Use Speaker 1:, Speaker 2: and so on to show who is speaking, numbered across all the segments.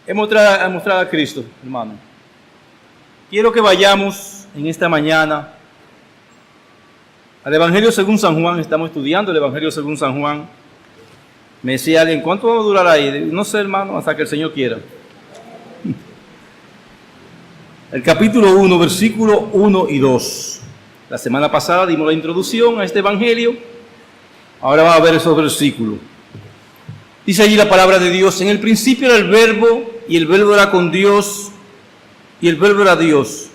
Speaker 1: es mostrar a Cristo, hermano. Quiero que vayamos en esta mañana al Evangelio según San Juan. Estamos estudiando el Evangelio según San Juan. Me decía alguien, ¿cuánto vamos a durar ahí? No sé, hermano, hasta que el Señor quiera. El capítulo 1, versículo 1 y 2. La semana pasada dimos la introducción a este Evangelio. Ahora va a ver esos versículos. Dice allí la palabra de Dios: en el principio era el Verbo, y el Verbo era con Dios, y el Verbo era Dios.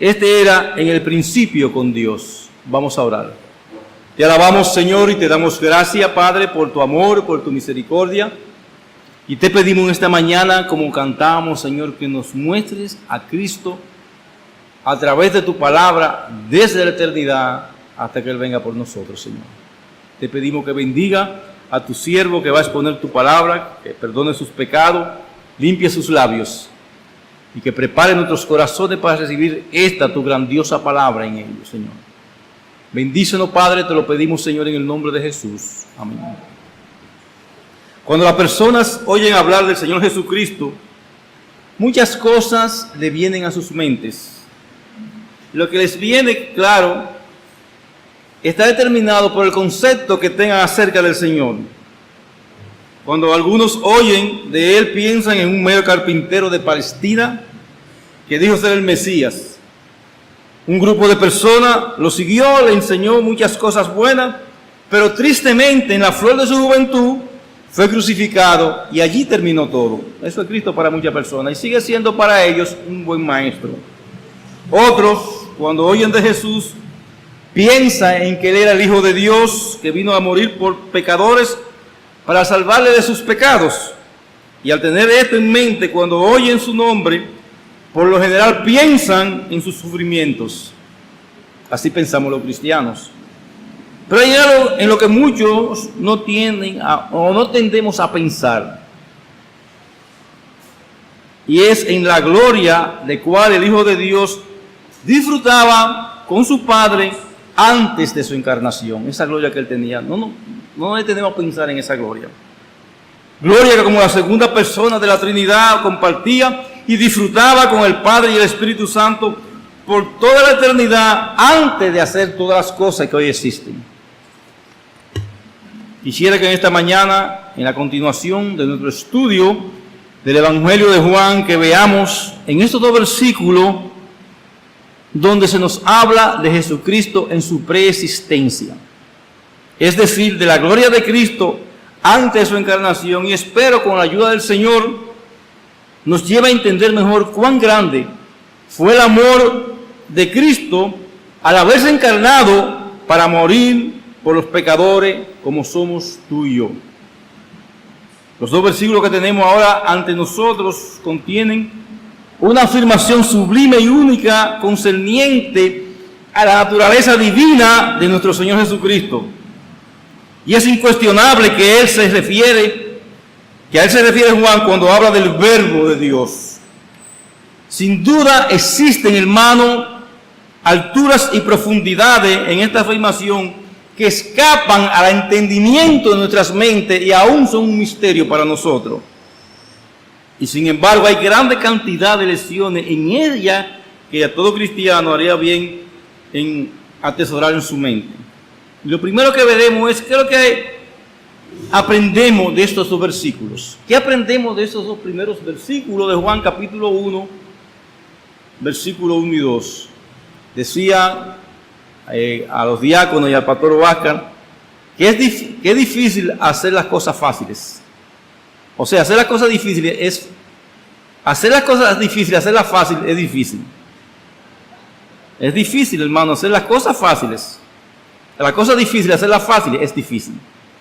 Speaker 1: Este era en el principio con Dios. Vamos a orar. Te alabamos, Señor, y te damos gracias, Padre, por tu amor, por tu misericordia. Y te pedimos en esta mañana, como cantamos, Señor, que nos muestres a Cristo a través de tu palabra desde la eternidad hasta que Él venga por nosotros, Señor. Te pedimos que bendiga a tu siervo que va a exponer tu palabra, que perdone sus pecados, limpie sus labios y que prepare nuestros corazones para recibir esta tu grandiosa palabra en ellos, Señor. Bendícenos, Padre, te lo pedimos, Señor, en el nombre de Jesús. Amén. Cuando las personas oyen hablar del Señor Jesucristo, muchas cosas le vienen a sus mentes. Lo que les viene, claro, está determinado por el concepto que tengan acerca del Señor. Cuando algunos oyen de Él, piensan en un mero carpintero de Palestina que dijo ser el Mesías. Un grupo de personas lo siguió, le enseñó muchas cosas buenas, pero tristemente en la flor de su juventud fue crucificado y allí terminó todo. Eso es Cristo para muchas personas y sigue siendo para ellos un buen maestro. Otros, cuando oyen de Jesús, piensan en que Él era el Hijo de Dios, que vino a morir por pecadores para salvarle de sus pecados. Y al tener esto en mente, cuando oyen su nombre, por lo general piensan en sus sufrimientos. Así pensamos los cristianos. Pero hay algo en lo que muchos no tienden o no tendemos a pensar. Y es en la gloria de cual el Hijo de Dios disfrutaba con su Padre antes de su encarnación. Esa gloria que Él tenía. No tenemos a pensar en esa gloria. Gloria que como la segunda persona de la Trinidad compartía y disfrutaba con el Padre y el Espíritu Santo por toda la eternidad antes de hacer todas las cosas que hoy existen. Quisiera que en esta mañana, en la continuación de nuestro estudio del Evangelio de Juan, que veamos en estos dos versículos donde se nos habla de Jesucristo en su preexistencia. Es decir, de la gloria de Cristo antes de su encarnación, y espero con la ayuda del Señor nos lleva a entender mejor cuán grande fue el amor de Cristo al haberse encarnado para morir por los pecadores como somos tú y yo. Los dos versículos que tenemos ahora ante nosotros contienen una afirmación sublime y única concerniente a la naturaleza divina de nuestro Señor Jesucristo. Y es incuestionable que a Él se refiere Juan cuando habla del Verbo de Dios. Sin duda existen, hermano, alturas y profundidades en esta afirmación que escapan al entendimiento de nuestras mentes y aún son un misterio para nosotros. Y sin embargo hay grande cantidad de lecciones en ella que a todo cristiano haría bien en atesorar en su mente. Y lo primero que veremos es, creo que aprendemos de estos dos versículos. ¿Qué aprendemos de estos dos primeros versículos de Juan capítulo 1, versículo 1 y 2? Decía a los diáconos y al pastor Vázquez que es difícil hacer las cosas fáciles. O sea, hacer las cosas difíciles hacerlas fáciles es difícil. Es difícil, hermano, hacer las cosas fáciles. La cosa difícil, hacerlas fáciles, es difícil.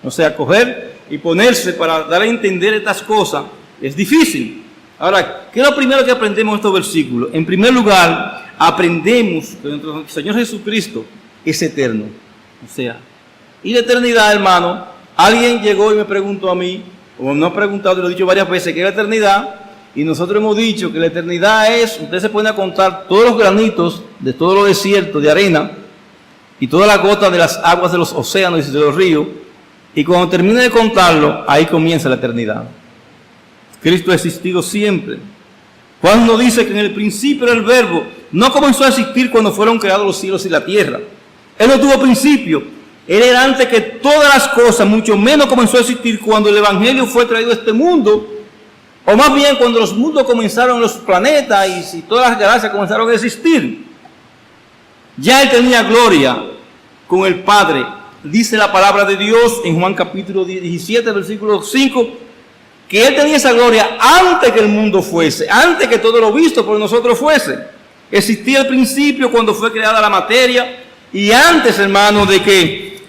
Speaker 1: O sea, coger y ponerse para dar a entender estas cosas es difícil. Ahora, ¿qué es lo primero que aprendemos en estos versículos? En primer lugar, aprendemos que nuestro Señor Jesucristo es eterno. O sea, y la eternidad, hermano, alguien llegó y me preguntó a mí, o me ha preguntado y lo he dicho varias veces, ¿qué es la eternidad? Y nosotros hemos dicho que la eternidad es, usted se pone a contar todos los granitos de todos los desiertos de arena y todas las gotas de las aguas de los océanos y de los ríos, y cuando termine de contarlo, ahí comienza la eternidad. Cristo ha existido siempre. Juan nos dice que en el principio era el Verbo. No comenzó a existir cuando fueron creados los cielos y la tierra. Él no tuvo principio. Él era antes que todas las cosas, mucho menos comenzó a existir cuando el Evangelio fue traído a este mundo, o más bien cuando los mundos comenzaron, los planetas y todas las galaxias comenzaron a existir. Ya Él tenía gloria con el Padre. Dice la palabra de Dios en Juan capítulo 17, versículo 5, que Él tenía esa gloria antes que el mundo fuese, antes que todo lo visto por nosotros fuese. Existía al principio cuando fue creada la materia, y antes, hermano, de que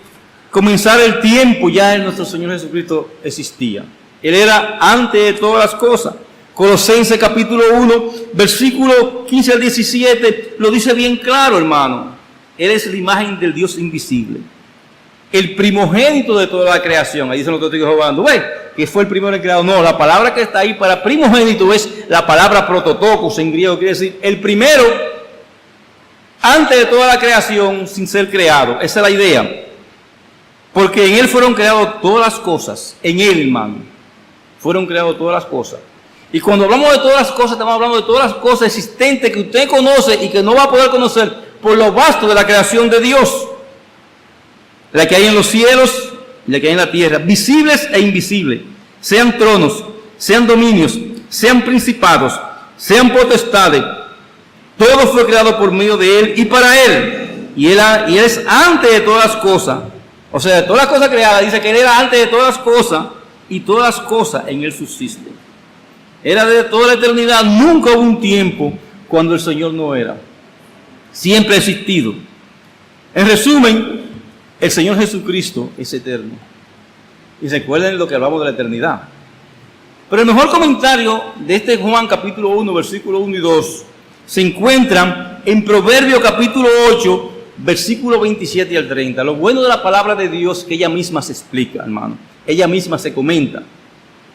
Speaker 1: comenzara el tiempo, ya nuestro Señor Jesucristo existía. Él era antes de todas las cosas. Colosenses capítulo 1, versículo 15 al 17, lo dice bien claro, hermano. Él es la imagen del Dios invisible, el primogénito de toda la creación. Ahí dicen los testigos de Jehová, ¿ves? Que fue el primero en creado. No, la palabra que está ahí para primogénito es la palabra prototokos en griego, quiere decir el primero antes de toda la creación sin ser creado. Esa es la idea. Porque en Él fueron creadas todas las cosas. En Él, hermano, fueron creadas todas las cosas. Y cuando hablamos de todas las cosas, estamos hablando de todas las cosas existentes que usted conoce y que no va a poder conocer por lo vasto de la creación de Dios. La que hay en los cielos y la que hay en la tierra, visibles e invisibles, sean tronos, sean dominios, sean principados, sean potestades. Todo fue creado por medio de Él y para Él. Y Él es antes de todas las cosas. O sea, de todas las cosas creadas, dice que Él era antes de todas las cosas y todas las cosas en Él subsisten. Era de toda la eternidad, nunca hubo un tiempo cuando el Señor no era. Siempre ha existido. En resumen, el Señor Jesucristo es eterno. Y recuerden lo que hablamos de la eternidad. Pero el mejor comentario de este Juan capítulo 1, versículo 1 y 2, se encuentran en Proverbios capítulo 8, versículo 27 al 30. Lo bueno de la palabra de Dios es que ella misma se explica, hermano. Ella misma se comenta.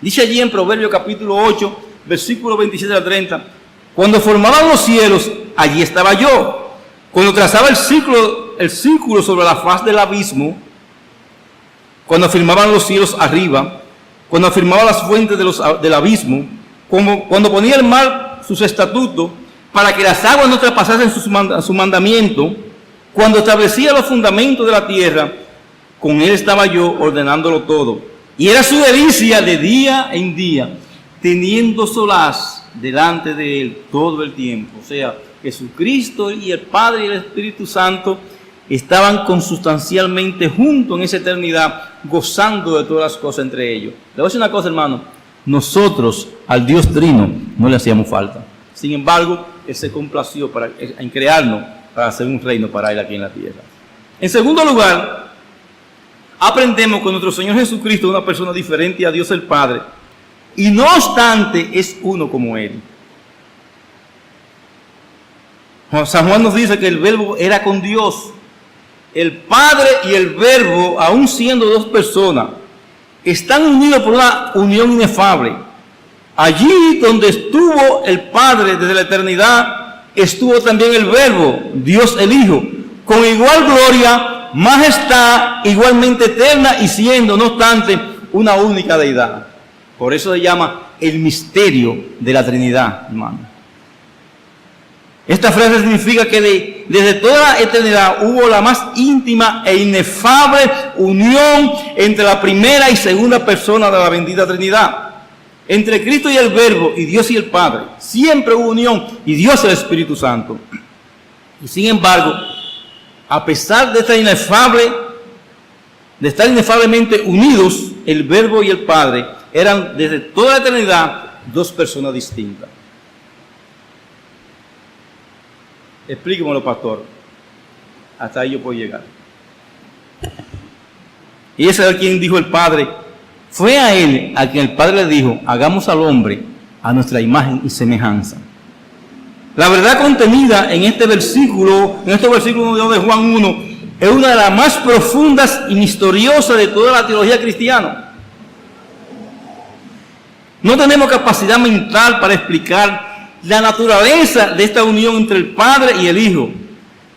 Speaker 1: Dice allí en Proverbios capítulo 8, versículo 27 al 30, cuando formaban los cielos, allí estaba yo. Cuando trazaba el círculo sobre la faz del abismo, cuando afirmaban los cielos arriba, cuando afirmaba las fuentes del abismo, cuando ponía el mar sus estatutos, para que las aguas no traspasasen su mandamiento, cuando establecía los fundamentos de la tierra, con Él estaba yo ordenándolo todo. Y era su delicia de día en día, teniendo solaz delante de Él todo el tiempo. O sea, Jesucristo y el Padre y el Espíritu Santo estaban consustancialmente juntos en esa eternidad, gozando de todas las cosas entre ellos. Le voy a decir una cosa, hermano. Nosotros al Dios Trino no le hacíamos falta. Sin embargo, Él se complació en crearnos para hacer un reino para Él aquí en la tierra. En segundo lugar, aprendemos que nuestro Señor Jesucristo es una persona diferente a Dios el Padre, y no obstante es uno como Él. San Juan nos dice que el Verbo era con Dios. El Padre y el Verbo, aun siendo dos personas, están unidos por una unión inefable. Allí donde estuvo el Padre desde la eternidad, estuvo también el Verbo, Dios el Hijo, con igual gloria, majestad, igualmente eterna y siendo, no obstante, una única deidad. Por eso se llama el misterio de la Trinidad, hermano. Esta frase significa que desde toda la eternidad hubo la más íntima e inefable unión entre la primera y segunda persona de la bendita Trinidad. Entre Cristo y el Verbo, y Dios y el Padre, siempre hubo unión, y Dios el Espíritu Santo. Y sin embargo, a pesar de estar inefablemente unidos, el Verbo y el Padre eran desde toda la eternidad dos personas distintas. Explíquemelo, pastor. Hasta ahí yo puedo llegar. Y ese era quien dijo el Padre. Fue a Él a quien el Padre le dijo, hagamos al hombre a nuestra imagen y semejanza. La verdad contenida en estos versículos de Juan 1, es una de las más profundas y misteriosas de toda la teología cristiana. No tenemos capacidad mental para explicar la naturaleza de esta unión entre el Padre y el Hijo.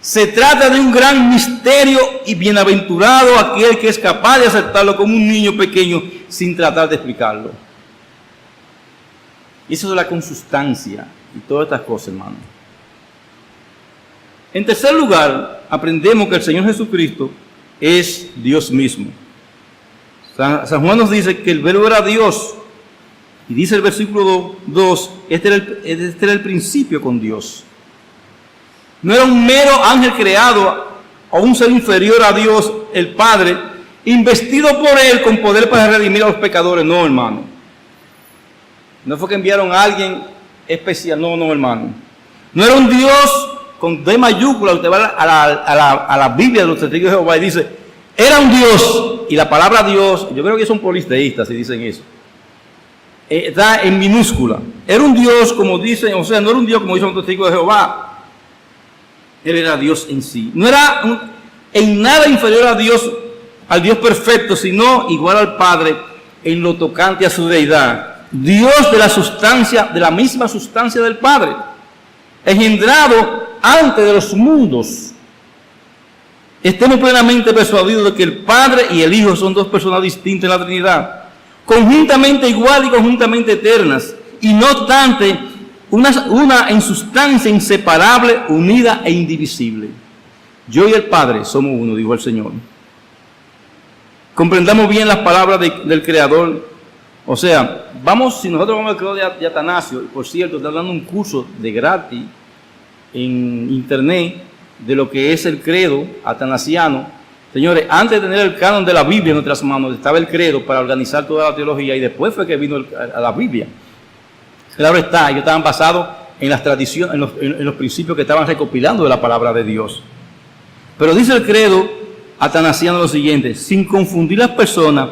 Speaker 1: Se trata de un gran misterio y bienaventurado aquel que es capaz de aceptarlo como un niño pequeño sin tratar de explicarlo. Y eso es la consustancia y todas estas cosas, hermano. En tercer lugar, aprendemos que el Señor Jesucristo es Dios mismo. San Juan nos dice que el verbo era Dios. Y dice el versículo 2, este era el principio con Dios. No era un mero ángel creado o un ser inferior a Dios, el Padre, investido por Él con poder para redimir a los pecadores. No, hermano. No fue que enviaron a alguien especial. No, hermano. No era un Dios con D mayúscula. Usted va a la Biblia de los Testigos de Jehová y dice, era un Dios. Y la palabra Dios, yo creo que son polisteístas si dicen eso. Está en minúscula. Era un Dios como dicen, o sea, no era un Dios como dicen los Testigos de Jehová. Él era Dios en sí. No era en nada inferior a Dios, al Dios perfecto, sino igual al Padre en lo tocante a su deidad. Dios de la sustancia, de la misma sustancia del Padre, engendrado antes de los mundos. Estemos plenamente persuadidos de que el Padre y el Hijo son dos personas distintas en la Trinidad, conjuntamente igual y conjuntamente eternas, y no obstante, una en sustancia inseparable, unida e indivisible. Yo y el Padre somos uno, dijo el Señor. Comprendamos bien las palabras del Creador. O sea, si nosotros vamos al credo de Atanasio, y por cierto, está dando un curso de gratis en internet de lo que es el credo atanasiano. Señores, antes de tener el canon de la Biblia en nuestras manos, estaba el credo para organizar toda la teología, y después fue que vino a la Biblia. Claro está, ellos estaban basados en las tradiciones, en los principios que estaban recopilando de la palabra de Dios. Pero dice el credo atanasiano lo siguiente: sin confundir las personas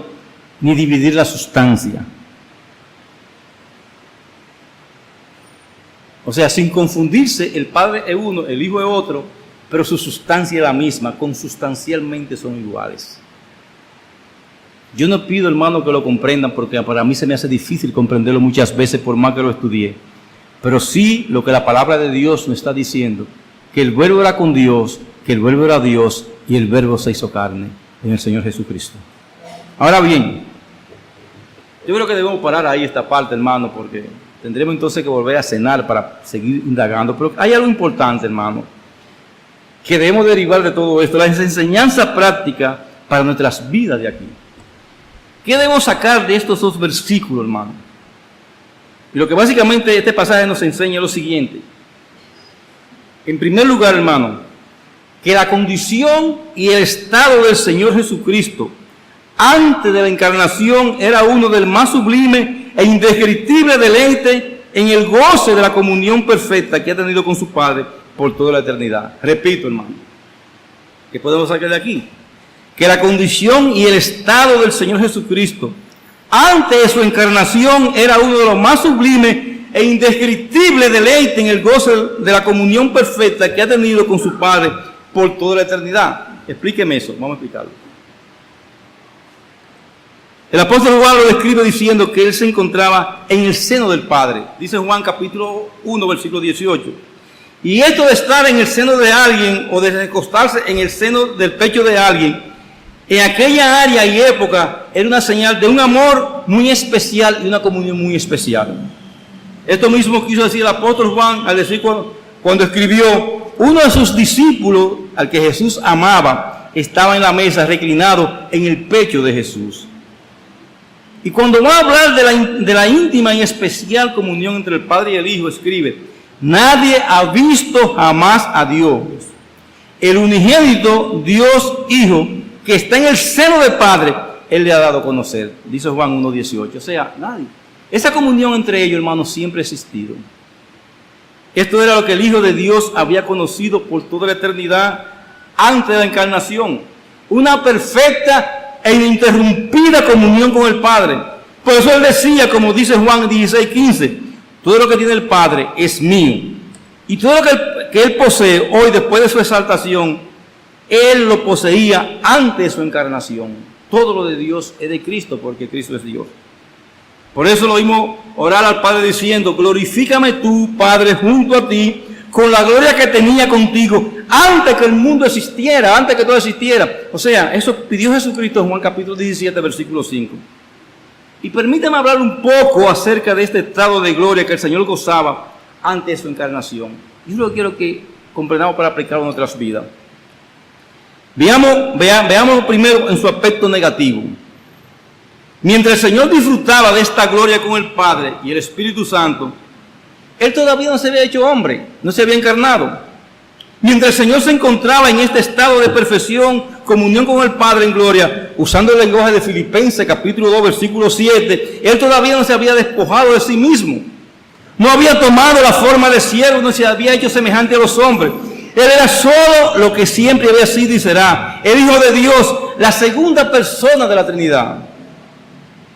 Speaker 1: ni dividir la sustancia. O sea, sin confundirse, el Padre es uno, el Hijo es otro, pero su sustancia es la misma, consustancialmente son iguales. Yo no pido, hermano, que lo comprendan, porque para mí se me hace difícil comprenderlo muchas veces, por más que lo estudié. Pero sí lo que la palabra de Dios nos está diciendo, que el Verbo era con Dios, que el Verbo era Dios, y el Verbo se hizo carne en el Señor Jesucristo. Ahora bien, yo creo que debemos parar ahí esta parte, hermano, porque tendremos entonces que volver a cenar para seguir indagando. Pero hay algo importante, hermano, que debemos derivar de todo esto, la enseñanza práctica para nuestras vidas de aquí. ¿Qué debemos sacar de estos dos versículos, hermano? Y lo que básicamente este pasaje nos enseña es lo siguiente. En primer lugar, hermano, que la condición y el estado del Señor Jesucristo antes de la encarnación era uno del más sublime e indescriptible deleite en el goce de la comunión perfecta que ha tenido con su Padre por toda la eternidad. Repito, hermano, ¿qué podemos sacar de aquí? Que la condición y el estado del Señor Jesucristo antes de su encarnación era uno de los más sublimes e indescriptible deleite en el goce de la comunión perfecta que ha tenido con su Padre por toda la eternidad. Explíqueme eso, vamos a explicarlo. El apóstol Juan lo describe diciendo que él se encontraba en el seno del Padre. Dice Juan capítulo 1, versículo 18. Y esto de estar en el seno de alguien o de recostarse en el seno del pecho de alguien, en aquella área y época era una señal de un amor muy especial y una comunión muy especial. Esto mismo quiso decir el apóstol Juan al decir cuando escribió: uno de sus discípulos, al que Jesús amaba, estaba en la mesa reclinado en el pecho de Jesús. Y cuando va a hablar de la íntima y especial comunión entre el Padre y el Hijo, escribe: nadie ha visto jamás a Dios. El unigénito Dios Hijo, que está en el seno del Padre, Él le ha dado a conocer. Dice Juan 1:18. O sea, nadie. Esa comunión entre ellos, hermanos, siempre ha existido. Esto era lo que el Hijo de Dios había conocido por toda la eternidad antes de la encarnación. Una perfecta e ininterrumpida comunión con el Padre. Por eso Él decía, como dice Juan 16:15, todo lo que tiene el Padre es mío. Y todo lo que Él posee hoy, después de su exaltación, Él lo poseía antes de su encarnación. Todo lo de Dios es de Cristo, porque Cristo es Dios. Por eso lo oímos orar al Padre diciendo: glorifícame tú, Padre, junto a ti, con la gloria que tenía contigo antes que el mundo existiera, antes que todo existiera. O sea, eso pidió Jesucristo en Juan capítulo 17, versículo 5. Y permítame hablar un poco acerca de este estado de gloria que el Señor gozaba antes de su encarnación. Yo lo quiero que comprendamos para aplicarlo en nuestras vidas. Veamos primero en su aspecto negativo. Mientras el Señor disfrutaba de esta gloria con el Padre y el Espíritu Santo, Él todavía no se había hecho hombre, no se había encarnado. Mientras el Señor se encontraba en este estado de perfección, comunión con el Padre en gloria, usando el lenguaje de Filipenses capítulo 2, versículo 7, Él todavía no se había despojado de sí mismo. No había tomado la forma de siervo, no se había hecho semejante a los hombres. Él era solo lo que siempre había sido y será, el Hijo de Dios, la segunda persona de la Trinidad.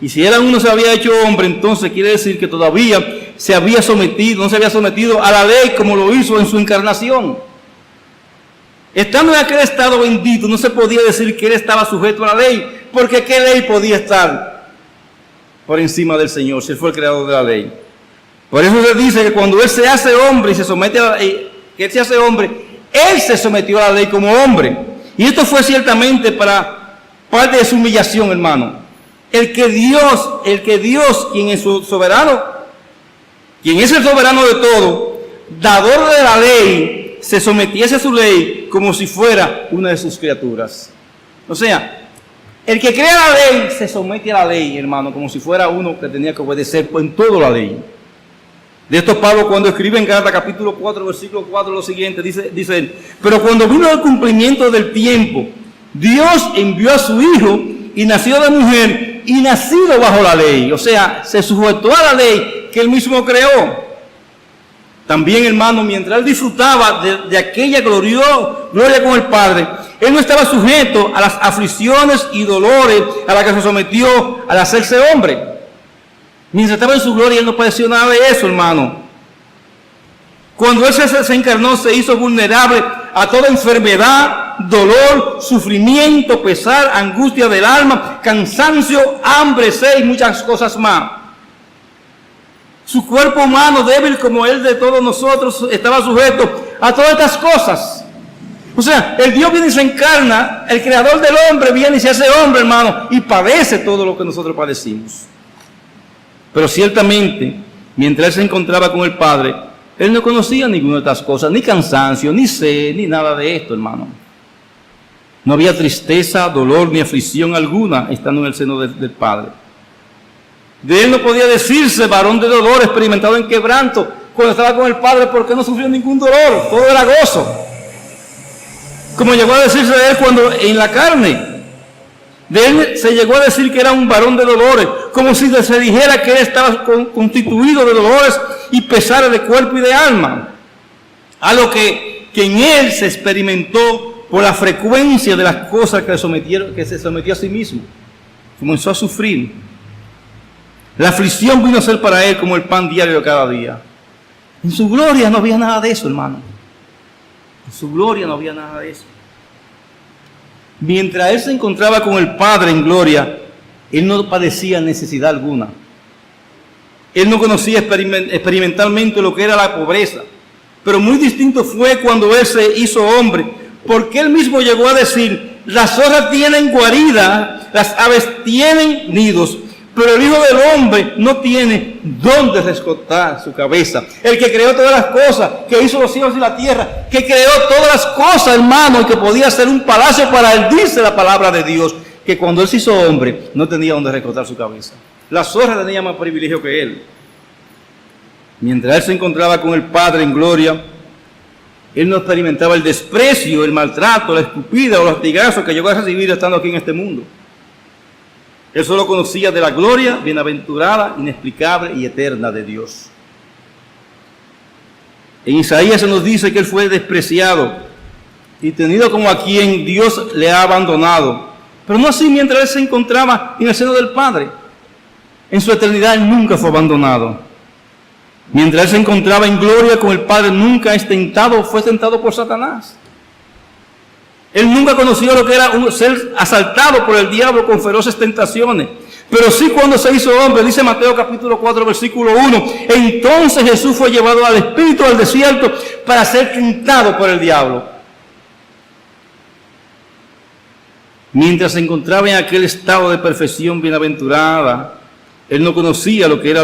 Speaker 1: Y si era uno se había hecho hombre, entonces quiere decir que todavía no se había sometido a la ley como lo hizo en su encarnación. Estando en aquel estado bendito, no se podía decir que él estaba sujeto a la ley, porque ¿qué ley podía estar por encima del Señor si él fue el creador de la ley? Por eso se dice que cuando él se hace hombre y se somete a la ley, que él se hace hombre, él se sometió a la ley como hombre. Y esto fue ciertamente para parte de su humillación, hermano. El que Dios, quien es su soberano, quien es el soberano de todo, dador de la ley, se sometiese a su ley como si fuera una de sus criaturas. O sea, el que crea la ley se somete a la ley, hermano, como si fuera uno que tenía que obedecer en toda la ley. De esto Pablo, cuando escribe en Gálatas capítulo 4, versículo 4, lo siguiente, dice él: pero cuando vino el cumplimiento del tiempo, Dios envió a su Hijo, y nació de mujer, y nacido bajo la ley. O sea, se sujetó a la ley que él mismo creó. También, hermano, mientras él disfrutaba de aquella gloria con el Padre, él no estaba sujeto a las aflicciones y dolores a las que se sometió al hacerse hombre. Mientras estaba en su gloria, él no padeció nada de eso, hermano. Cuando él se encarnó, se hizo vulnerable a toda enfermedad, dolor, sufrimiento, pesar, angustia del alma, cansancio, hambre, sed y muchas cosas más. Su cuerpo humano, débil como el de todos nosotros, estaba sujeto a todas estas cosas. O sea, el Dios viene y se encarna, el creador del hombre viene y se hace hombre, hermano, y padece todo lo que nosotros padecimos. Pero ciertamente, mientras él se encontraba con el Padre, él no conocía ninguna de estas cosas, ni cansancio, ni sed, ni nada de esto, hermano. No había tristeza, dolor, ni aflicción alguna estando en el seno del Padre. De él no podía decirse varón de dolor, experimentado en quebranto, cuando estaba con el Padre, porque no sufrió ningún dolor, todo era gozo. Como llegó a decirse de él cuando en la carne, de él se llegó a decir que era un varón de dolores, como si se dijera que él estaba constituido de dolores y pesares de cuerpo y de alma. A lo que en él se experimentó por la frecuencia de las cosas que se sometió a sí mismo. Comenzó a sufrir. La aflicción vino a ser para él como el pan diario de cada día. En su gloria no había nada de eso, hermano. En su gloria no había nada de eso. Mientras él se encontraba con el Padre en gloria, él no padecía necesidad alguna. Él no conocía experimentalmente lo que era la pobreza. Pero muy distinto fue cuando él se hizo hombre, porque él mismo llegó a decir: las zorras tienen guarida, las aves tienen nidos, pero el Hijo del Hombre no tiene dónde recostar su cabeza. El que creó todas las cosas, que hizo los cielos y la tierra, que creó todas las cosas, hermano, y que podía ser un palacio para él, dice la palabra de Dios, que cuando él se hizo hombre, no tenía dónde recostar su cabeza. Las zorras tenían más privilegio que él. Mientras él se encontraba con el Padre en gloria, él no experimentaba el desprecio, el maltrato, la escupida o los latigazos que llegó a recibir estando aquí en este mundo. Él solo conocía de la gloria bienaventurada, inexplicable y eterna de Dios. En Isaías se nos dice que él fue despreciado y tenido como a quien Dios le ha abandonado. Pero no así mientras él se encontraba en el seno del Padre. En su eternidad él nunca fue abandonado. Mientras él se encontraba en gloria con el Padre, nunca fue tentado por Satanás. Él nunca conoció lo que era ser asaltado por el diablo con feroces tentaciones. Pero sí cuando se hizo hombre, dice Mateo capítulo 4, versículo 1, entonces Jesús fue llevado al Espíritu al desierto para ser tentado por el diablo. Mientras se encontraba en aquel estado de perfección bienaventurada, Él no conocía lo que era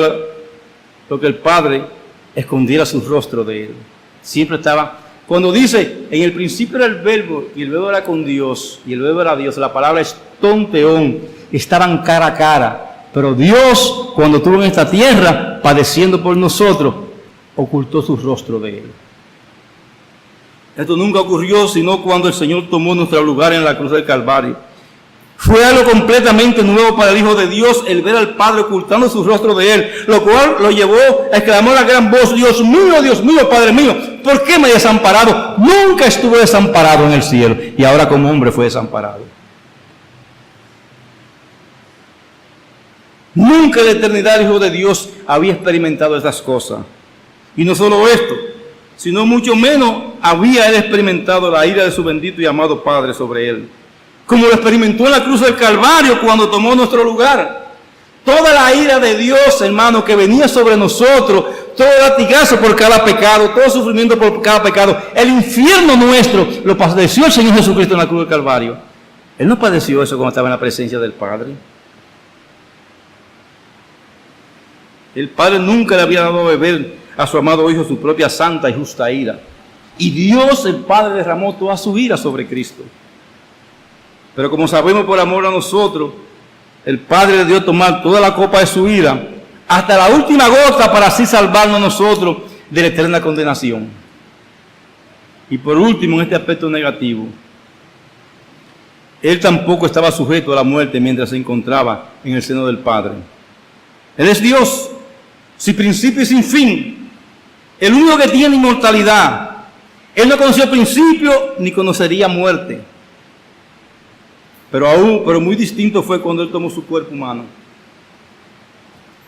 Speaker 1: lo que el Padre escondiera su rostro de él. Siempre estaba, cuando dice, en el principio era el verbo, y el verbo era con Dios, y el verbo era Dios, la palabra es tonteón, estaban cara a cara. Pero Dios, cuando estuvo en esta tierra, padeciendo por nosotros, ocultó su rostro de él. Esto nunca ocurrió, sino cuando el Señor tomó nuestro lugar en la cruz del Calvario. Fue algo completamente nuevo para el Hijo de Dios el ver al Padre ocultando su rostro de él, lo cual lo llevó a exclamar a gran voz: Dios mío, Padre mío, ¿por qué me he desamparado? Nunca estuve desamparado en el cielo, y ahora como hombre fue desamparado. Nunca en la eternidad el Hijo de Dios había experimentado estas cosas. Y no solo esto, sino mucho menos había él experimentado la ira de su bendito y amado Padre sobre él, como lo experimentó en la cruz del Calvario cuando tomó nuestro lugar. Toda la ira de Dios, hermano, que venía sobre nosotros, todo latigazo por cada pecado, todo sufrimiento por cada pecado, el infierno nuestro, lo padeció el Señor Jesucristo en la cruz del Calvario. Él no padeció eso cuando estaba en la presencia del Padre. El Padre nunca le había dado a beber a su amado Hijo su propia santa y justa ira. Y Dios, el Padre, derramó toda su ira sobre Cristo. Pero como sabemos, por amor a nosotros, el Padre le dio a tomar toda la copa de su ira, hasta la última gota, para así salvarnos nosotros de la eterna condenación. Y por último, en este aspecto negativo, Él tampoco estaba sujeto a la muerte mientras se encontraba en el seno del Padre. Él es Dios, sin principio y sin fin, el único que tiene inmortalidad. Él no conoció principio ni conocería muerte. Pero muy distinto fue cuando Él tomó su cuerpo humano.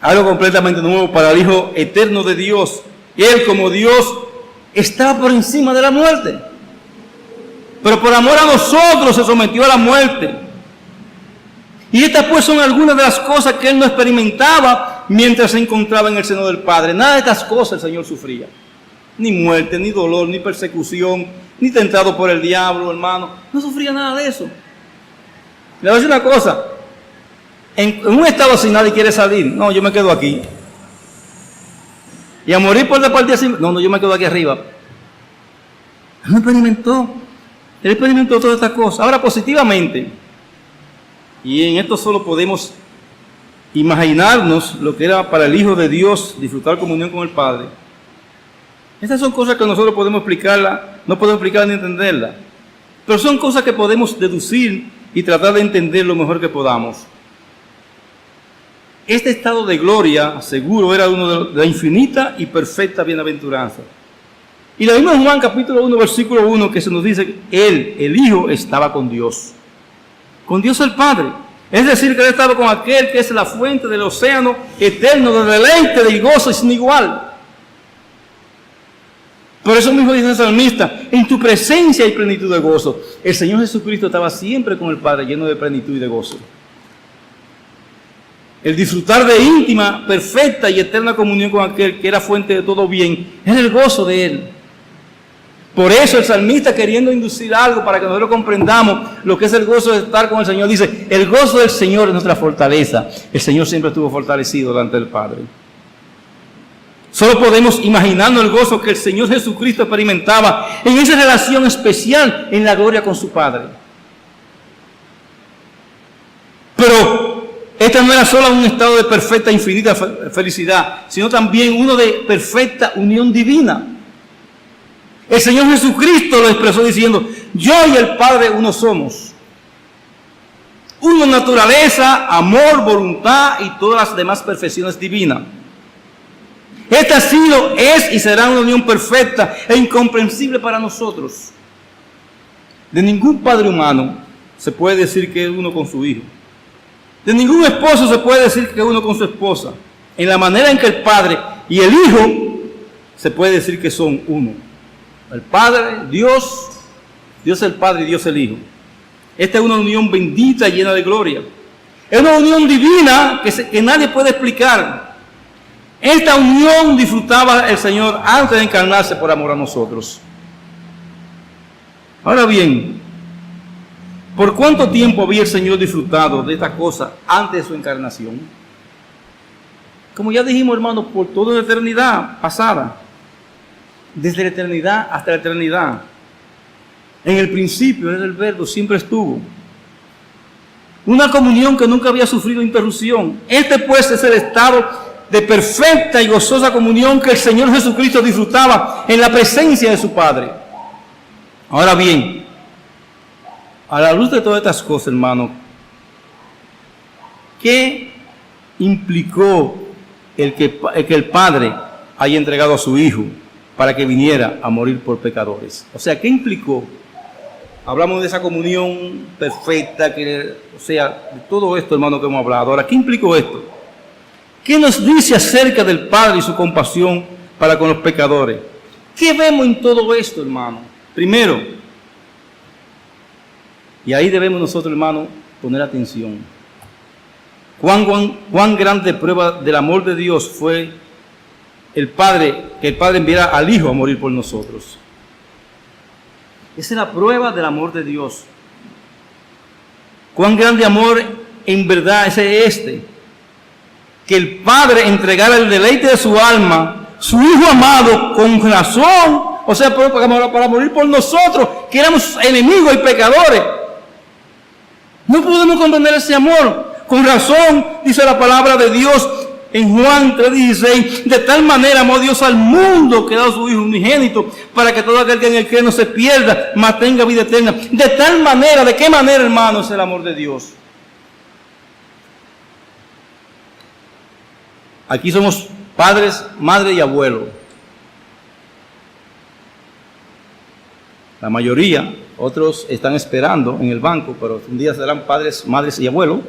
Speaker 1: Algo completamente nuevo para el Hijo eterno de Dios. Él, como Dios, estaba por encima de la muerte. Pero por amor a nosotros se sometió a la muerte. Y estas pues son algunas de las cosas que Él no experimentaba mientras se encontraba en el seno del Padre. Nada de estas cosas el Señor sufría. Ni muerte, ni dolor, ni persecución, ni tentado por el diablo, hermano. No sufría nada de eso. Le voy a decir una cosa. En un estado así nadie quiere salir. No, yo me quedo aquí. Y a morir por de así. No, yo me quedo aquí arriba. Él no experimentó. Él experimentó todas estas cosas. Ahora, positivamente, y en esto solo podemos imaginarnos lo que era para el Hijo de Dios disfrutar comunión con el Padre. Estas son cosas que nosotros podemos explicarlas, no podemos explicarlas ni entenderlas, pero son cosas que podemos deducir y tratar de entender lo mejor que podamos. Este estado de gloria, seguro, era uno de la infinita y perfecta bienaventuranza. Y la misma Juan capítulo 1, versículo 1, que se nos dice, Él, el Hijo, estaba con Dios el Padre. Es decir, que Él estaba con aquel que es la fuente del océano eterno, de deleite, de gozo y sin igual. Por eso mismo dice el salmista, en tu presencia hay plenitud de gozo. El Señor Jesucristo estaba siempre con el Padre, lleno de plenitud y de gozo. El disfrutar de íntima, perfecta y eterna comunión con aquel que era fuente de todo bien, era el gozo de Él. Por eso el salmista, queriendo inducir algo para que nosotros comprendamos lo que es el gozo de estar con el Señor, dice, el gozo del Señor es nuestra fortaleza. El Señor siempre estuvo fortalecido delante del Padre. Solo podemos imaginarnos el gozo que el Señor Jesucristo experimentaba en esa relación especial en la gloria con su Padre. Pero esta no era solo un estado de perfecta, infinita felicidad, sino también uno de perfecta unión divina. El Señor Jesucristo lo expresó diciendo, yo y el Padre uno somos. Una naturaleza, amor, voluntad y todas las demás perfecciones divinas. Esta ha sido, es y será una unión perfecta e incomprensible para nosotros. De ningún padre humano se puede decir que es uno con su hijo. De ningún esposo se puede decir que es uno con su esposa. En la manera en que el Padre y el Hijo se puede decir que son uno. El Padre, Dios el Padre y Dios el Hijo. Esta es una unión bendita y llena de gloria. Es una unión divina que nadie puede explicar. Esta unión disfrutaba el Señor antes de encarnarse por amor a nosotros. Ahora bien, ¿por cuánto tiempo había el Señor disfrutado de esta cosa antes de su encarnación? como ya dijimos, hermano, por toda la eternidad pasada. Desde la eternidad hasta la eternidad. En el principio era el Verbo, siempre estuvo. Una comunión que nunca había sufrido interrupción. Este pues es el estado de perfecta y gozosa comunión que el Señor Jesucristo disfrutaba en la presencia de su Padre. Ahora bien, a la luz de todas estas cosas, hermano, ¿qué implicó el que el Padre haya entregado a su Hijo para que viniera a morir por pecadores? O sea, ¿qué implicó? Hablamos de esa comunión perfecta, o sea, de todo esto, hermano, que hemos hablado. Ahora, ¿qué implicó esto? ¿Qué nos dice acerca del Padre y su compasión para con los pecadores? ¿Qué vemos en todo esto, hermano? Primero, y ahí debemos nosotros, hermano, poner atención. Cuán grande prueba del amor de Dios fue que el Padre enviara al Hijo a morir por nosotros. Esa es la prueba del amor de Dios. Cuán grande amor en verdad es este, que el Padre entregara el deleite de su alma, su Hijo amado, con razón, o sea, para morir por nosotros, que éramos enemigos y pecadores. No podemos comprender ese amor. Con razón, dice la palabra de Dios en Juan 3:16, de tal manera amó Dios al mundo que ha dado su Hijo unigénito, para que todo aquel que en él cree no se pierda, mas tenga vida eterna. De tal manera, ¿de qué manera, hermano, es el amor de Dios? Aquí somos padres, madre y abuelo. La mayoría, otros están esperando en el banco, pero un día serán padres, madres y abuelos.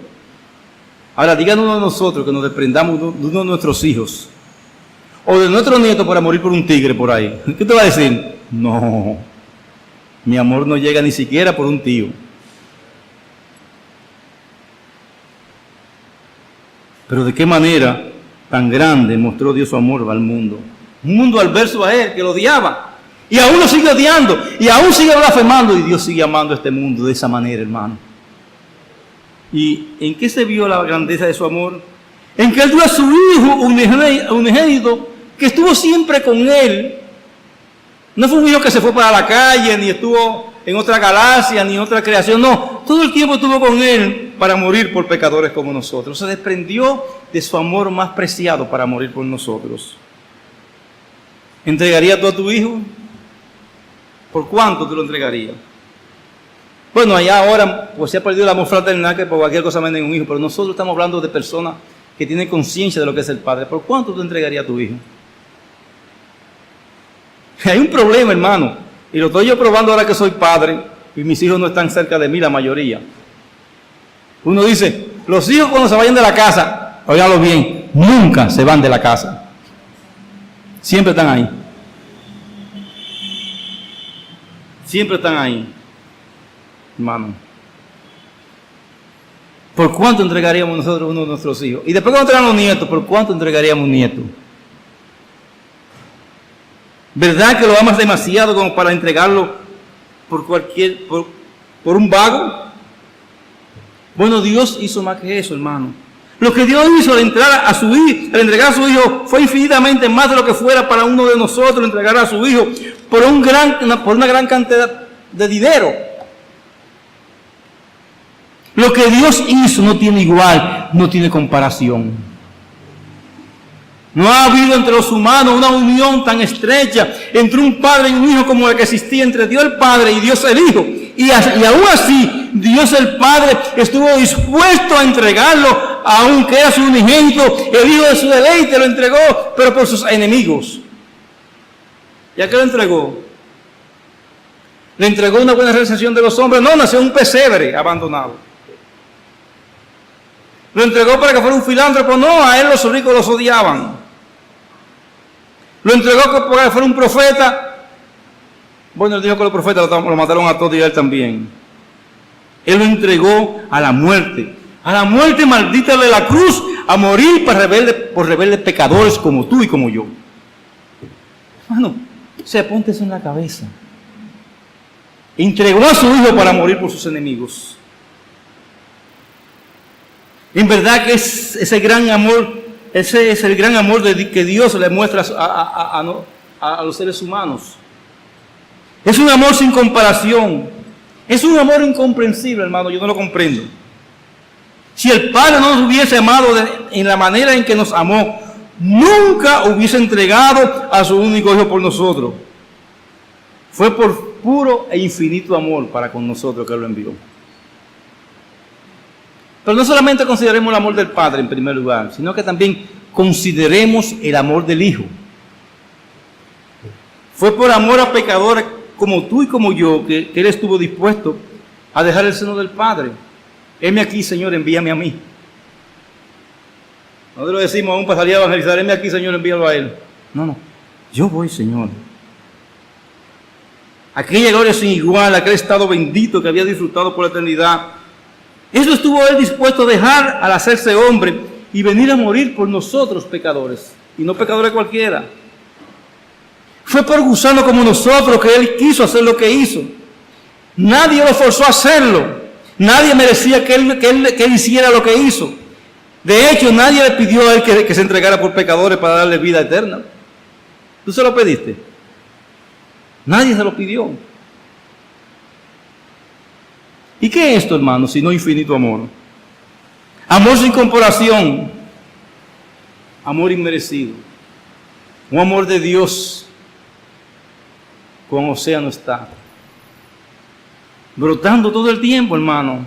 Speaker 1: Ahora, díganos uno de nosotros que nos desprendamos de uno de nuestros hijos o de nuestro nieto para morir por un tigre por ahí. ¿Qué te va a decir? No, mi amor no llega ni siquiera por un tío. Pero ¿de qué manera tan grande mostró Dios su amor al mundo? Un mundo adverso a él, que lo odiaba. Y aún lo sigue odiando, y aún sigue blasfemando, y Dios sigue amando a este mundo de esa manera, hermano. ¿Y en qué se vio la grandeza de su amor? En que él dio a su Hijo unigénito, que estuvo siempre con él. No fue un hijo que se fue para la calle, ni estuvo en otra galaxia, ni en otra creación. No, todo el tiempo estuvo con él para morir por pecadores como nosotros. Se desprendió de su amor más preciado para morir por nosotros. ¿Entregarías tú a tu hijo? ¿Por cuánto tú lo entregarías? Bueno, allá ahora pues se ha perdido el amor fraternal, que por cualquier cosa venden un hijo, pero nosotros estamos hablando de personas que tienen conciencia de lo que es el Padre. ¿Por cuánto tú entregarías a tu hijo? Hay un problema, hermano, y lo estoy yo probando ahora que soy padre y mis hijos no están cerca de mí, la mayoría. Uno dice, los hijos cuando se vayan de la casa, óigalo bien, nunca se van de la casa. Siempre están ahí. Siempre están ahí. Hermano, ¿por cuánto entregaríamos nosotros uno de nuestros hijos? Y después cuando entregamos nietos, ¿por cuánto entregaríamos un nieto? ¿Verdad que lo amas demasiado como para entregarlo por un vago? Bueno, Dios hizo más que eso, hermano. Lo que Dios hizo al entregar a su hijo fue infinitamente más de lo que fuera para uno de nosotros entregar a su hijo por una gran cantidad de dinero. Lo que Dios hizo no tiene igual, no tiene comparación. No ha habido entre los humanos una unión tan estrecha entre un padre y un hijo como la que existía entre Dios el Padre y Dios el Hijo. Y aún así, Dios el Padre estuvo dispuesto a entregarlo, aunque era su unigénito, el Hijo de su deleite lo entregó, pero por sus enemigos. ¿Y a qué lo entregó? Le entregó una buena recepción de los hombres. No, nació en un pesebre abandonado. Lo entregó para que fuera un filántropo. No, a él los ricos los odiaban. Lo entregó para que fuera un profeta. Bueno, él dijo que los profetas lo mataron a todos y a él también. Él lo entregó a la muerte maldita de la cruz, a morir por rebeldes pecadores como tú y como yo. Hermano, ponte eso en la cabeza. Entregó a su Hijo para morir por sus enemigos. En verdad que ese gran amor ese es el gran amor que Dios le muestra a los seres humanos. Es un amor sin comparación. Es un amor incomprensible, hermano, yo no lo comprendo. Si el Padre no nos hubiese amado en la manera en que nos amó, nunca hubiese entregado a su único Hijo por nosotros. Fue por puro e infinito amor para con nosotros que lo envió. Pero no solamente consideremos el amor del Padre en primer lugar, sino que también consideremos el amor del Hijo. Fue por amor a pecadores como tú y como yo que Él estuvo dispuesto a dejar el seno del Padre. Heme aquí, Señor, envíame a mí. Nosotros decimos aún para salir a evangelizar, heme aquí, Señor, envíalo a Él. No, yo voy, Señor. Aquella gloria sin igual, aquel estado bendito que había disfrutado por la eternidad. Eso estuvo Él dispuesto a dejar al hacerse hombre y venir a morir por nosotros pecadores, y no pecadores cualquiera. Fue por gusano como nosotros que Él quiso hacer lo que hizo. Nadie lo forzó a hacerlo. Nadie merecía que él hiciera lo que hizo. De hecho, nadie le pidió a Él que se entregara por pecadores para darle vida eterna. ¿Tú se lo pediste? Nadie se lo pidió. ¿Y qué es esto, hermano, sino infinito amor? Amor sin comparación. Amor inmerecido. Un amor de Dios con océano está. Brotando todo el tiempo, hermano.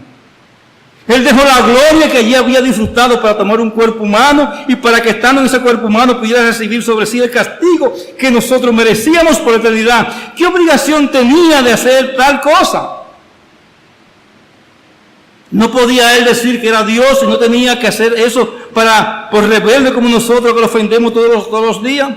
Speaker 1: Él dejó la gloria que allí había disfrutado para tomar un cuerpo humano y para que estando en ese cuerpo humano pudiera recibir sobre sí el castigo que nosotros merecíamos por la eternidad. ¿Qué obligación tenía de hacer tal cosa? No podía Él decir que era Dios y no tenía que hacer eso por rebelde como nosotros que lo ofendemos todos los días.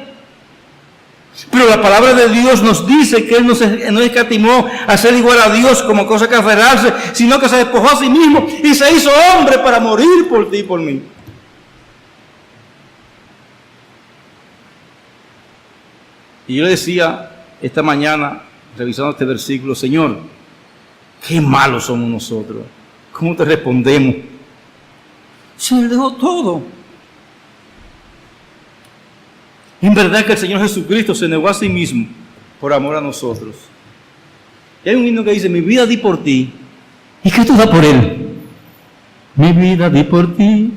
Speaker 1: Pero la palabra de Dios nos dice que Él no escatimó a ser igual a Dios como cosa que aferrarse, sino que se despojó a sí mismo y se hizo hombre para morir por ti y por mí. Y yo le decía esta mañana, revisando este versículo, Señor, qué malos somos nosotros. ¿Cómo te respondemos? Se Él dejó todo. En verdad que el Señor Jesucristo se negó a sí mismo por amor a nosotros. Y hay un himno que dice, mi vida di por ti. ¿Y qué tú das por Él? Mi vida di por ti,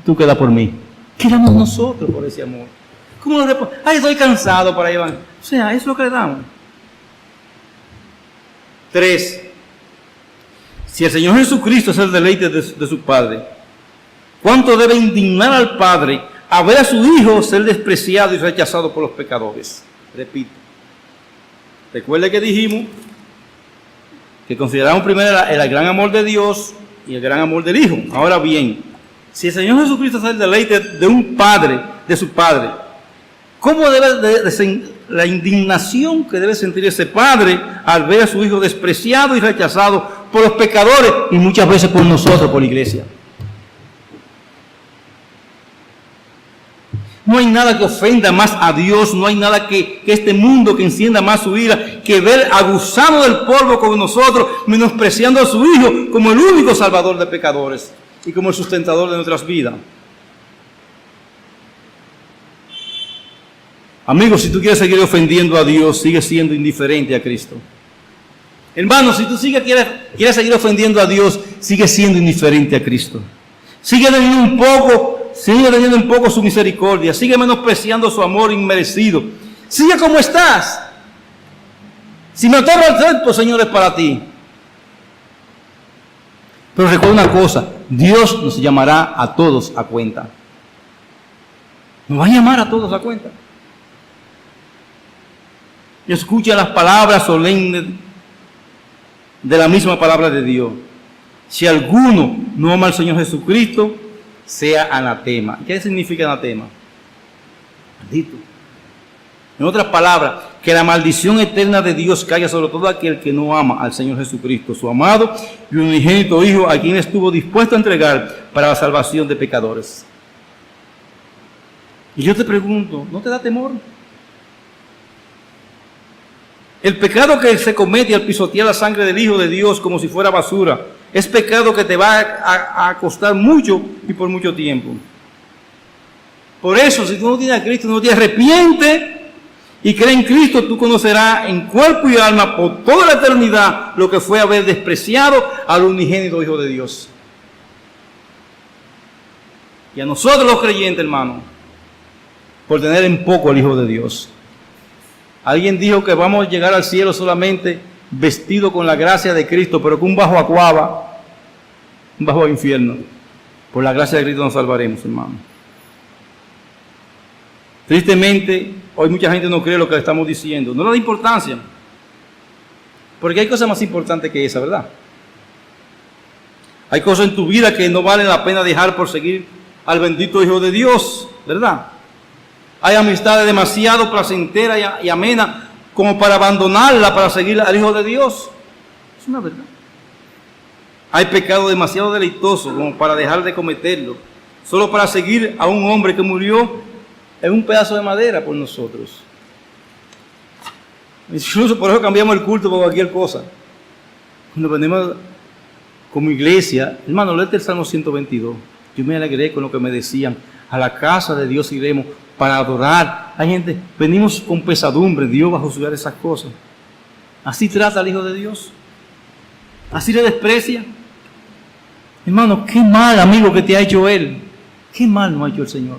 Speaker 1: tú quedas por mí. ¿Qué damos nosotros por ese amor? ¿Cómo lo respondemos? Ay, estoy cansado para llevar. O sea, eso es lo que le damos. 3. Si el Señor Jesucristo es el deleite de su Padre, ¿cuánto debe indignar al Padre a ver a su Hijo ser despreciado y rechazado por los pecadores? Repito. Recuerde que dijimos que consideramos primero el gran amor de Dios y el gran amor del Hijo. Ahora bien, si el Señor Jesucristo es el deleite de un Padre, de su Padre, ¿cómo debe la indignación que debe sentir ese Padre al ver a su Hijo despreciado y rechazado por los pecadores y muchas veces por nosotros, por la iglesia? No hay nada que ofenda más a Dios, no hay nada que este mundo que encienda más su ira, que ver a gusano del polvo como nosotros, menospreciando a su Hijo como el único salvador de pecadores y como el sustentador de nuestras vidas. Amigos, si tú quieres seguir ofendiendo a Dios, sigue siendo indiferente a Cristo. Hermano, si tú quieres seguir ofendiendo a Dios, sigue siendo indiferente a Cristo. Sigue teniendo un poco su misericordia, sigue menospreciando su amor inmerecido. Sigue como estás. Si me otorga el tiempo, Señor, es para ti. Pero recuerda una cosa, Dios nos llamará a todos a cuenta. Nos va a llamar a todos a cuenta. Y escucha las palabras solemnes de la misma palabra de Dios. Si alguno no ama al Señor Jesucristo, sea anatema. ¿Qué significa anatema? Maldito. En otras palabras, que la maldición eterna de Dios caiga sobre todo aquel que no ama al Señor Jesucristo, su amado y unigénito Hijo, a quien estuvo dispuesto a entregar para la salvación de pecadores. Y yo te pregunto, ¿no te da temor? El pecado que se comete al pisotear la sangre del Hijo de Dios como si fuera basura, es pecado que te va a costar mucho y por mucho tiempo. Por eso, si tú no tienes a Cristo, no te arrepientes y crees en Cristo, tú conocerás en cuerpo y alma por toda la eternidad lo que fue haber despreciado al unigénito Hijo de Dios. Y a nosotros los creyentes, hermano, por tener en poco al Hijo de Dios. Alguien dijo que vamos a llegar al cielo solamente vestido con la gracia de Cristo, pero que un bajo acuaba, un bajo infierno. Por la gracia de Cristo nos salvaremos, hermano. Tristemente, hoy mucha gente no cree lo que le estamos diciendo. No le da importancia. Porque hay cosas más importantes que esa, ¿verdad? Hay cosas en tu vida que no valen la pena dejar por seguir al bendito Hijo de Dios, ¿verdad? Hay amistades demasiado placenteras y amenas como para abandonarla para seguir al Hijo de Dios. Es una verdad. Hay pecado demasiado deleitoso como para dejar de cometerlo, solo para seguir a un hombre que murió en un pedazo de madera por nosotros. Incluso por eso cambiamos el culto por cualquier cosa. Cuando venimos como iglesia, hermano, léete el Salmo 122. Yo me alegré con lo que me decían. A la casa de Dios iremos para adorar. Hay gente, venimos con pesadumbre. Dios va a juzgar esas cosas. Así trata al Hijo de Dios. Así le desprecia. Hermano, qué mal amigo que te ha hecho Él. Qué mal no ha hecho el Señor.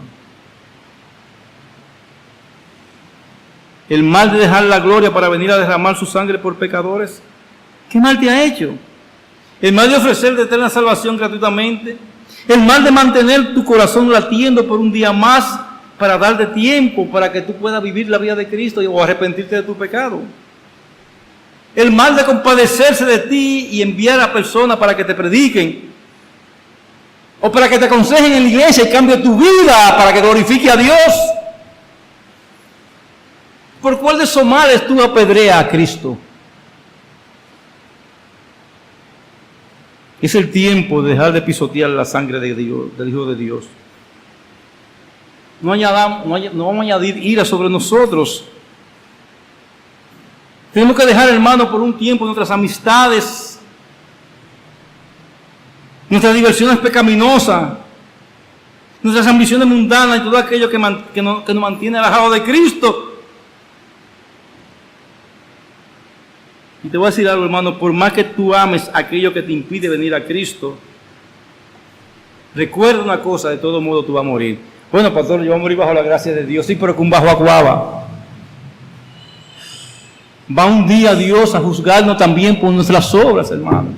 Speaker 1: El mal de dejar la gloria para venir a derramar su sangre por pecadores. ¿Qué mal te ha hecho? El mal de ofrecerte eterna salvación gratuitamente. El mal de mantener tu corazón latiendo por un día más para darte tiempo para que tú puedas vivir la vida de Cristo o arrepentirte de tu pecado. El mal de compadecerse de ti y enviar a personas para que te prediquen o para que te aconsejen en la iglesia y cambie tu vida para que glorifique a Dios. ¿Por cuál de esos males tú apedreas a Cristo? Es el tiempo de dejar de pisotear la sangre de Dios, del Hijo de Dios. No vamos a añadir ira sobre nosotros. Tenemos que dejar, hermano, por un tiempo nuestras amistades, nuestras diversiones pecaminosas, nuestras ambiciones mundanas y todo aquello que nos mantiene alejados de Cristo. Y te voy a decir algo, hermano, por más que tú ames aquello que te impide venir a Cristo, recuerda una cosa, de todo modo tú vas a morir. Bueno, pastor, yo voy a morir bajo la gracia de Dios, sí, pero con bajo acuaba. Va un día Dios a juzgarnos también por nuestras obras, hermano.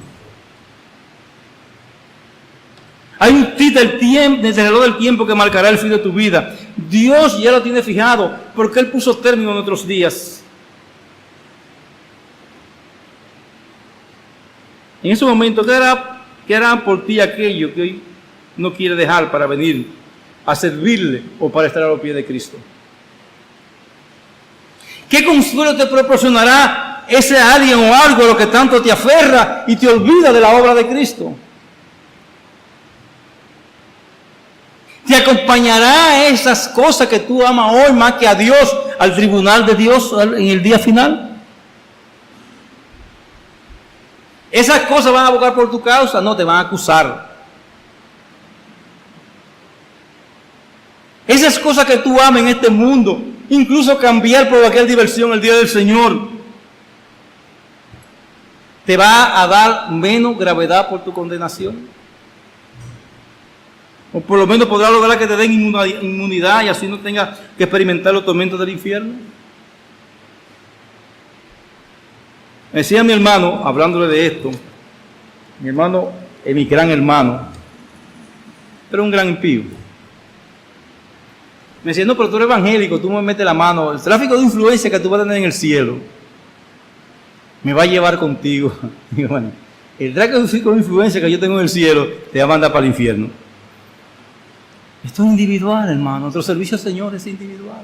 Speaker 1: Hay un tita el tiempo, desde el reloj del tiempo que marcará el fin de tu vida. Dios ya lo tiene fijado, porque Él puso término a nuestros días. En ese momento, ¿qué hará por ti aquello que hoy no quiere dejar para venir a servirle o para estar a los pies de Cristo? ¿Qué consuelo te proporcionará ese alguien o algo a lo que tanto te aferra y te olvida de la obra de Cristo? ¿Te acompañará a esas cosas que tú amas hoy más que a Dios, al tribunal de Dios en el día final? ¿Esas cosas van a abogar por tu causa? No, te van a acusar. Esas cosas que tú amas en este mundo, incluso cambiar por cualquier diversión el día del Señor, te va a dar menos gravedad por tu condenación. O por lo menos podrá lograr que te den inmunidad y así no tengas que experimentar los tormentos del infierno. Me decía mi hermano, hablándole de esto, mi hermano es mi gran hermano, pero un gran impío. Me decía, no, pero tú eres evangélico, tú me metes la mano, el tráfico de influencia que tú vas a tener en el cielo me va a llevar contigo. Digo, bueno, el tráfico de influencia que yo tengo en el cielo te va a mandar para el infierno. Esto es individual, hermano, nuestro servicio al Señor es individual.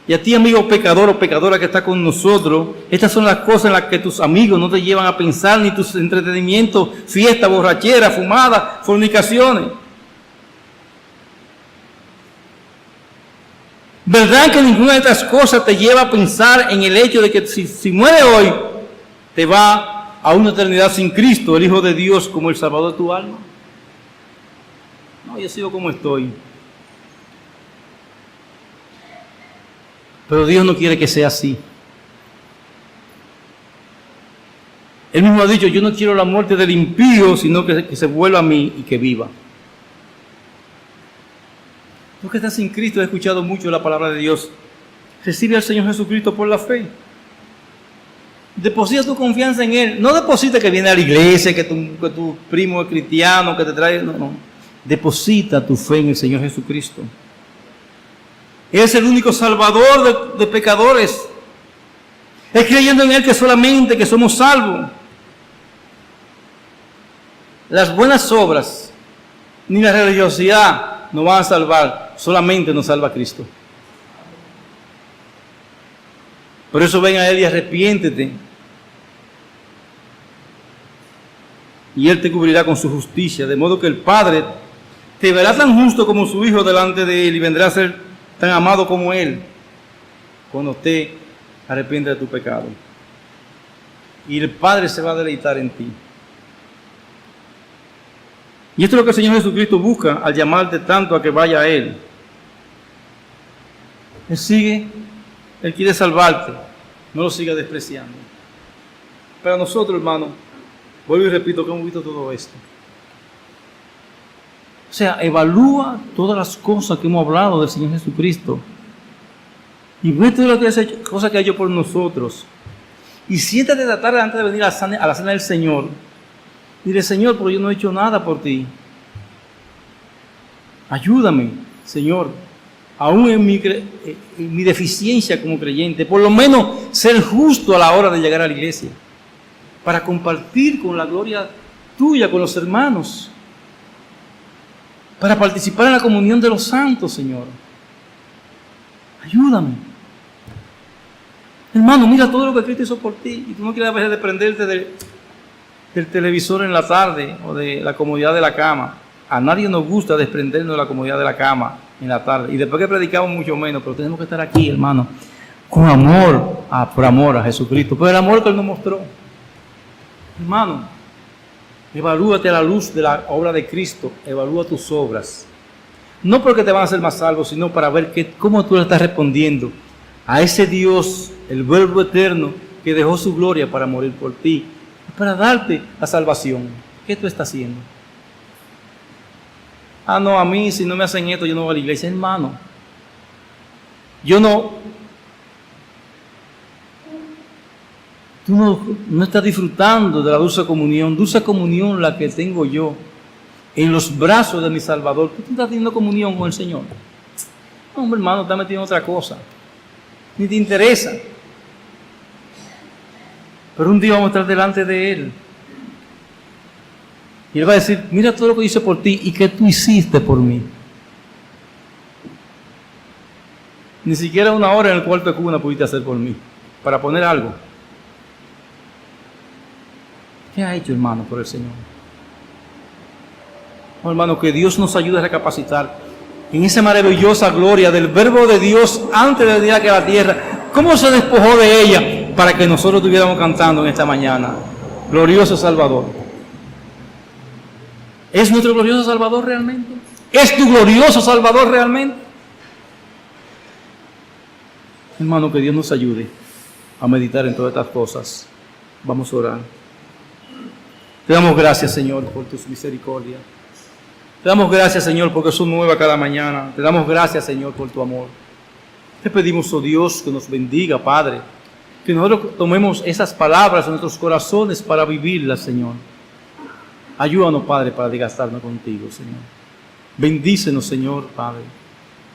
Speaker 1: Y a ti, amigo pecador o pecadora que está con nosotros, estas son las cosas en las que tus amigos no te llevan a pensar, ni tus entretenimientos, fiesta, borrachera, fumada, fornicaciones. ¿Verdad que ninguna de estas cosas te lleva a pensar en el hecho de que si mueres hoy, te va a una eternidad sin Cristo, el Hijo de Dios, como el Salvador de tu alma? No, yo sigo como estoy. Pero Dios no quiere que sea así. Él mismo ha dicho, yo no quiero la muerte del impío, sino que se vuelva a mí y que viva. Tú que estás sin Cristo, has escuchado mucho la palabra de Dios. Recibe al Señor Jesucristo por la fe. Deposita tu confianza en Él. No deposita que viene a la iglesia, que tu primo es cristiano, que te trae... No. Deposita tu fe en el Señor Jesucristo. Él es el único salvador de pecadores. Es creyendo en Él que solamente que somos salvos. Las buenas obras ni la religiosidad nos van a salvar, solamente nos salva Cristo. Por eso ven a Él y arrepiéntete. Y Él te cubrirá con su justicia, de modo que el Padre te verá tan justo como su Hijo delante de Él y vendrá a ser tan amado como Él cuando te arrepientes de tu pecado. Y el Padre se va a deleitar en ti. Y esto es lo que el Señor Jesucristo busca al llamarte tanto a que vaya a Él. Él quiere salvarte, no lo siga despreciando. Para nosotros, hermano, vuelvo y repito que hemos visto todo esto. O sea, evalúa todas las cosas que hemos hablado del Señor Jesucristo. Y ve todas las cosas que ha hecho por nosotros. Y siéntate de tarde antes de venir a la cena del Señor. Dile, Señor, pero yo no he hecho nada por ti. Ayúdame, Señor, aún en mi deficiencia como creyente, por lo menos ser justo a la hora de llegar a la iglesia, para compartir con la gloria tuya, con los hermanos, para participar en la comunión de los santos, Señor. Ayúdame. Hermano, mira todo lo que Cristo hizo por ti y tú no quieres a veces desprenderte del televisor en la tarde o de la comodidad de la cama. A nadie nos gusta desprendernos de la comodidad de la cama en la tarde. Y después que predicamos mucho menos, pero tenemos que estar aquí, hermano, con amor, por amor a Jesucristo. Por el amor que Él nos mostró. Hermano, evalúate a la luz de la obra de Cristo. Evalúa tus obras. No porque te van a hacer más salvos, sino para ver cómo tú le estás respondiendo a ese Dios, el Verbo eterno, que dejó su gloria para morir por ti. Para darte la salvación. ¿Qué tú estás haciendo? No, a mí si no me hacen esto yo no voy a la iglesia. Hermano, tú no estás disfrutando de la dulce comunión la que tengo yo en los brazos de mi Salvador. Tú estás teniendo comunión con el Señor. No, hombre, hermano, estás metido en otra cosa, ni te interesa. Pero un día vamos a estar delante de Él. Y Él va a decir, mira todo lo que hice por ti y que tú hiciste por mí. Ni siquiera una hora en el cuarto de cuna pudiste hacer por mí, para poner algo. ¿Qué ha hecho, hermano, por el Señor? Oh, hermano, que Dios nos ayude a recapacitar en esa maravillosa gloria del Verbo de Dios antes de venir aquí a la tierra. ¿Cómo se despojó de ella para que nosotros estuviéramos cantando en esta mañana? Glorioso Salvador. ¿Es nuestro glorioso Salvador realmente? ¿Es tu glorioso Salvador realmente? Hermano, que Dios nos ayude a meditar en todas estas cosas. Vamos a orar. Te damos gracias, Señor, por tu misericordia. Te damos gracias, Señor, porque son nuevas cada mañana. Te damos gracias, Señor, por tu amor. Te pedimos, oh Dios, que nos bendiga, Padre. Que nosotros tomemos esas palabras en nuestros corazones para vivirlas, Señor. Ayúdanos, Padre, para desgastarnos contigo, Señor. Bendícenos, Señor, Padre.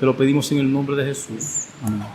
Speaker 1: Te lo pedimos en el nombre de Jesús. Amén.